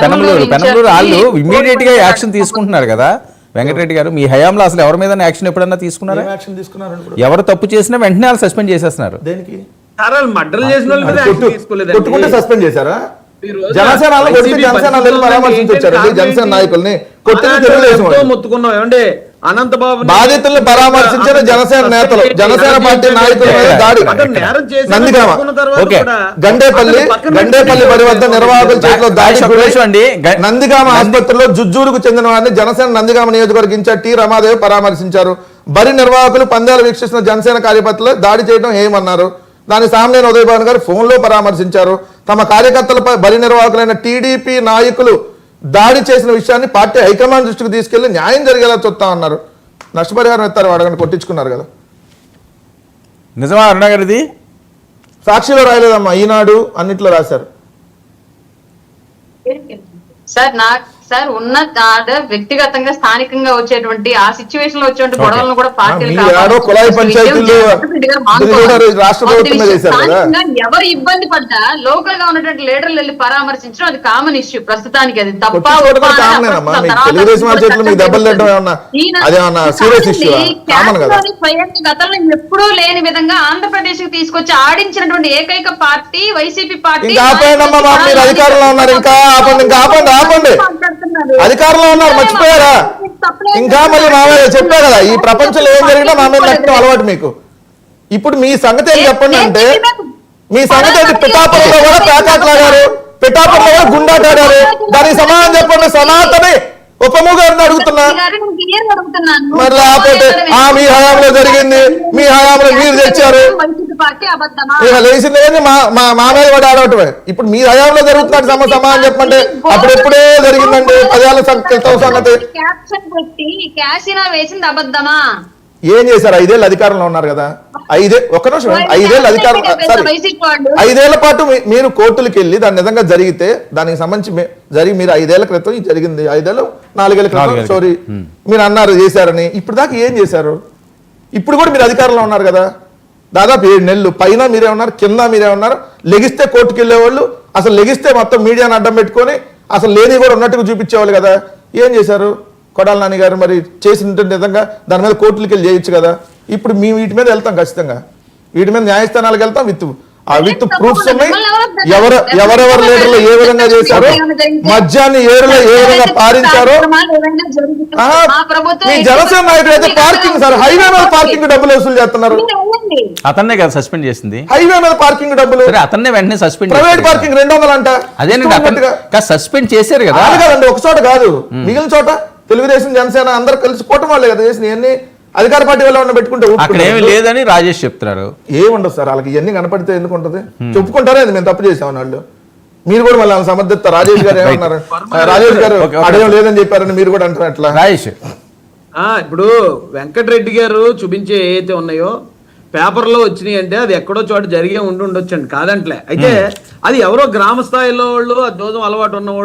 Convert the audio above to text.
పెనమలూరు వాళ్ళు ఇమీడియట్ గా యాక్షన్ తీసుకుంటున్నారు కదా వెంకటరెడ్డి గారు. మీ హయాంలో అసలు ఎవరి మీద యాక్షన్ ఎప్పుడన్నా తీసుకున్నారా? ఎవరు తప్పు చేసినా వెంటనే వాళ్ళు సస్పెండ్ చేసేస్తున్నారు. దేనికి? మర్డర్ చేసిన వాళ్ళ మీద యాక్షన్ తీసుకోలేదండి. కొట్టుకుంటే సస్పెండ్ చేశారా? జనసేన నాయకుల్ని మొత్తుకున్నాం ఏమండి? అనంతబాబు బాధితులను పరామర్శించిన జనసేన నేతలు, జనసేన పార్టీ నాయకుల మీద దాడి నందిగామ, గండేపల్లి బడి వద్ద నిర్వాహకుల చేతిలో దాడి, నందిగామ ఆసుపత్రిలో జుజ్జూరుకు చెందిన వారిని జనసేన నందిగామ నియోజకవర్గ ఇన్ఛార్జ్ టి రమాదేవి పరామర్శించారు. బరి నిర్వాహకులు పందాలు వీక్షిస్తున్న జనసేన కార్యకర్తలు దాడి చేయడం ఏమన్నారు. దాని సామ్నేని ఉదయభాన్ గారు ఫోన్లో పరామర్శించారు. తమ కార్యకర్తలపై బలి నిర్వాహకులైన టీడీపీ నాయకులు దాడి చేసిన విషయాన్ని పార్టీ హైకమాండ్ దృష్టికి తీసుకెళ్లి న్యాయం జరిగేలా చూస్తా అన్నారు. నష్టపరిహారం ఇస్తారు, అడగండి, కొట్టించుకున్నారు కదా. నిజమా అరుణ గారిది? సాక్షిలో రాయలేదమ్మా, ఈనాడు అన్నిట్లో రాశారు. సార్ ఉన్న వ్యక్తిగతంగా స్థానికంగా వచ్చేటువంటి ఆ సిచ్యువేషన్ లో వచ్చేటువంటి గొడవలను కూడా ఎవరు ఇబ్బంది పడ్డా లోకల్ గా ఉన్నటువంటి లీడర్లు వెళ్ళి పరామర్శించడం అది కామన్ ఇష్యూ ప్రస్తుతానికి. అది తప్ప గతంలో ఎప్పుడూ లేని విధంగా ఆంధ్రప్రదేశ్ కి తీసుకొచ్చి ఆడించినటువంటి ఏకైక పార్టీ వైసీపీ పార్టీ. అధికారంలో ఉన్నారు, మర్చిపోయారా? ఇంకా మళ్ళీ మామయ్య చెప్పా కదా, ఈ ప్రపంచంలో ఏం జరిగినా మామయ్య లెక్కడం అలవాటు మీకు. ఇప్పుడు మీ సంగతి ఏం చెప్పండి అంటే, మీ సంగతి ఏంటి? పిఠాపురంలో కూడా పేకాట్లాడారు, పిఠాపురంలో కూడా గుండాటాడారు. దానికి సమాధానం చెప్పండి. సనాతని ఉపము గారిని అడుగుతున్నా. మరి లేకపోతే మీ హయాంలో జరిగింది, మీ హయాంలో మీరు తెచ్చారు, లేచింది మా మామయ్య కూడా ఆడటమే. ఇప్పుడు మీ హయాంలో జరుగుతున్నట్టు సమాధానం చెప్పండి. అప్పుడు ఎప్పుడే జరిగిందండి 10 ఏళ్ల సంగతి. ఏం చేశారు? 5 ఏళ్ళు అధికారంలో ఉన్నారు కదా. 5 ఏళ్ళు అధికారం, 5 ఏళ్ల పాటు మీరు కోర్టులకు వెళ్ళి దాని నిజంగా జరిగితే దానికి సంబంధించి జరిగి మీరు 5 ఏళ్ల క్రితం జరిగింది, 5 ఏళ్ళు 4 ఏళ్ల క్రితం సారీ మీరు అన్నారు చేశారని. ఇప్పుడు దాకా ఏం చేశారు? ఇప్పుడు కూడా మీరు అధికారంలో ఉన్నారు కదా. దాదాపు 7 నెలలు పైన మీరే ఉన్నారు, కింద మీరే ఉన్నారు. లెగిస్తే కోర్టుకు వెళ్ళేవాళ్ళు, అసలు లెగిస్తే మొత్తం మీడియాను అడ్డం పెట్టుకొని అసలు లేని కూడా ఉన్నట్టుగా చూపించేవాళ్ళు కదా. ఏం చేశారు? కొడాల నాని గారు మరి చేసిన నిజంగా దాని మీద కోర్టులకి వెళ్ళి చేయొచ్చు కదా. ఇప్పుడు మేము వీటి మీద వెళ్తాం, ఖచ్చితంగా వీటి మీద న్యాయస్థానాలకు వెళ్తాం. విత్ ప్రూఫ్స్ ఉన్నాయి. ఎవరెవరు లీడర్లు ఏ విధంగా చేశారో, మద్యాన్ని ఏరులో ఏ విధంగా పారించారో. మీ జనసేన నాయకులు అయితే పార్కింగ్ సార్, హైవే మీద పార్కింగ్ డబ్బులు వసూలు చేస్తున్నారు. అతన్నే కదా సస్పెండ్ చేసింది, హైవే మీద పార్కింగ్ డబ్బులు. అతన్నే వెంటనే సస్పెండ్. ప్రైవేట్ పార్కింగ్ 200 అంట. అదేనండి, సస్పెండ్ చేశారు కదా. కాదండి, ఒక చోట కాదు, మిగిలిన చోట తెలుగుదేశం జనసేన అందరు కలిసి కూటమి వాళ్ళే కదా చేసిన. ఇవన్నీ అధికార పార్టీ వాళ్ళు పెట్టుకుంటే అక్కడ ఏమి లేదని రాజేష్ చెప్తున్నారు. ఏముండదు సార్, వాళ్ళకి ఇవన్నీ కనపడితే ఎందుకు ఉంటుంది? చెప్పుకుంటారే మేము తప్పు చేసామని వాళ్ళు. మీరు కూడా మళ్ళీ సమర్థిత రాజేష్ గారు ఏమన్నారు? రాజేష్ గారు అడగం లేదని చెప్పారని మీరు కూడా అంటారు. అట్లా రాజేష్ ఇప్పుడు వెంకటరెడ్డి గారు చూపించే ఏవైతే ఉన్నాయో పేపర్లో వచ్చినాయి అంటే అది ఎక్కడో చోట జరిగే ఉండొచ్చండి, కాదంటలే. అయితే అది ఎవరో గ్రామ స్థాయిలో వాళ్ళు, ఆ దోషం అలవాటు ఉన్నవాళ్ళు